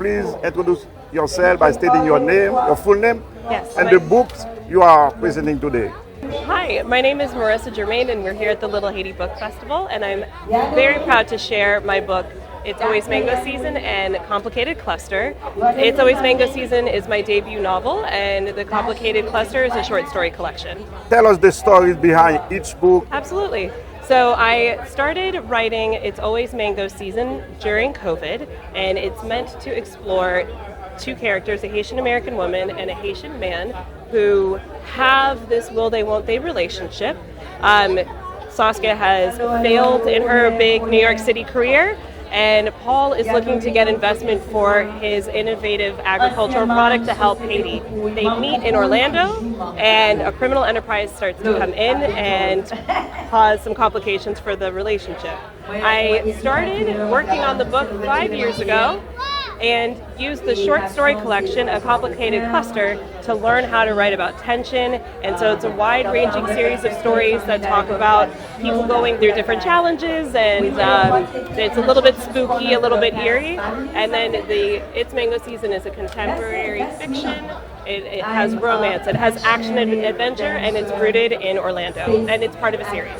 please introduce yourself by stating your name, your full name, Yes. and the books you are presenting today. Hi, my name is Marissa Germain, and we're here at the Little Haiti Book Festival, and I'm very proud to share my book, It's Always Mango Season and Complicated Cluster. It's Always Mango Season is my debut novel, and the Complicated Cluster is a short story collection. Tell us the stories behind each book. Absolutely. So I started writing It's Always Mango Season during COVID, and it's meant to explore two characters, a Haitian American woman and a Haitian man, who have this will they won't they relationship. Saskia has failed in her big New York City career, and Paul is looking to get investment for his innovative agricultural product to help Haiti. They meet in Orlando, and a criminal enterprise starts to come in and cause some complications for the relationship. I started working on the book 5 years ago and used the short story collection, A Complicated Cluster, to learn how to write about tension. And so it's a wide-ranging series of stories that talk about people going through different challenges, and it's a little bit spooky, a little bit eerie. And then the It's Mango Season is a contemporary fiction. It has romance, it has action and adventure, and it's rooted in Orlando, and it's part of a series.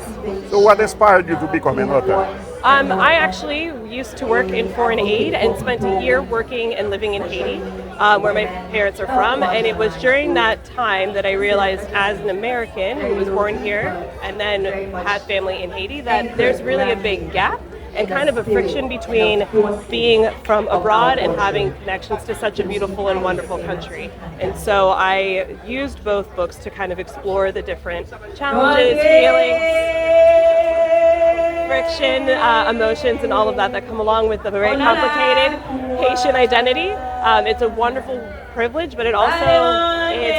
So what inspired you to become an author? I actually used to work in foreign aid and spent a year working and living in Haiti, where my parents are from. And it was during that time that I realized, as an American who was born here and then had family in Haiti, that there's really a big gap and kind of a friction between being from abroad and having connections to such a beautiful and wonderful country. And so I used both books to kind of explore the different challenges, feelings, friction, emotions, and all of that come along with the very complicated Haitian identity. It's a wonderful privilege, but it also is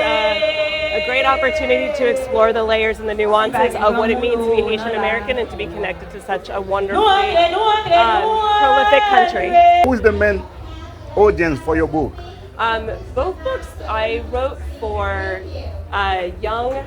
a great opportunity to explore the layers and the nuances of what it means to be Haitian American and to be connected to such a wonderfully prolific country. Who is the main audience for your book? Both books I wrote for young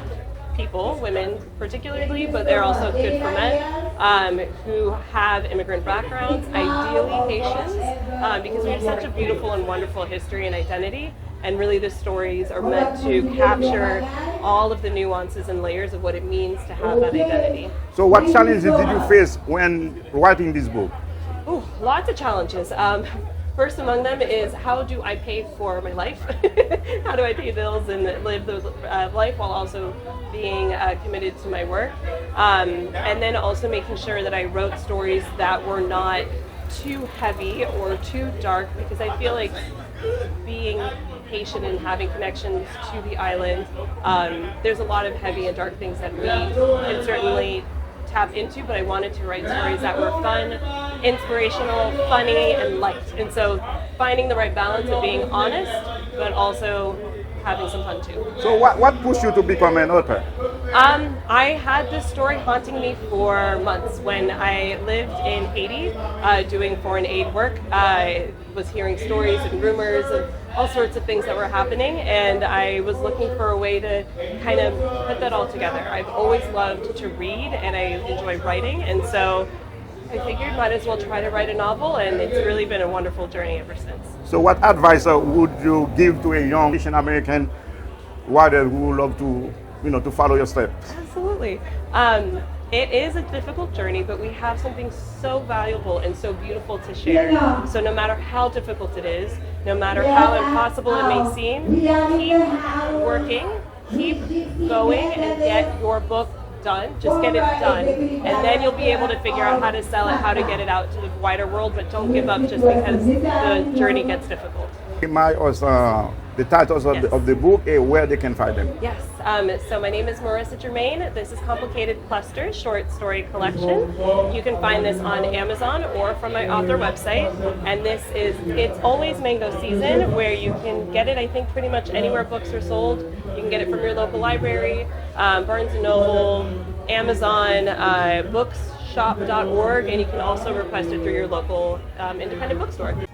people, women particularly, but they're also good for men, who have immigrant backgrounds, ideally Haitians, because we have such a beautiful and wonderful history and identity, and really the stories are meant to capture all of the nuances and layers of what it means to have that identity. So what challenges did you face when writing this book? Ooh, lots of challenges. First among them is, how do I pay for my life? How do I pay bills and live the life while also being committed to my work? And then also making sure that I wrote stories that were not too heavy or too dark, because I feel like being Haitian and having connections to the island, there's a lot of heavy and dark things that we can certainly tap into, but I wanted to write stories that were fun, inspirational, funny, and light. And so finding the right balance of being honest, but also having some fun too. So what pushed you to become an author? I had this story haunting me for months. When I lived in Haiti doing foreign aid work, I was hearing stories and rumors of all sorts of things that were happening, and I was looking for a way to kind of put that all together. I've always loved to read, and I enjoy writing, and so I figured might as well try to write a novel, and it's really been a wonderful journey ever since. So what advice would you give to a young Haitian American writer who would love to, to follow your steps? Absolutely. It is a difficult journey, but we have something so valuable and so beautiful to share. So no matter how difficult it is, no matter how impossible it may seem, keep working, keep going, and get your book done. Just get it done, and then you'll be able to figure out how to sell it, how to get it out to the wider world, but don't give up just because the journey gets difficult. The titles of the book, where they can find them. Yes, so my name is Marissa Germain. This is Complicated Cluster short story collection. You can find this on Amazon or from my author website. And this is It's Always Mango Season, where you can get it, I think, pretty much anywhere books are sold. You can get it from your local library, Barnes & Noble, Amazon, bookshop.org, and you can also request it through your local independent bookstore.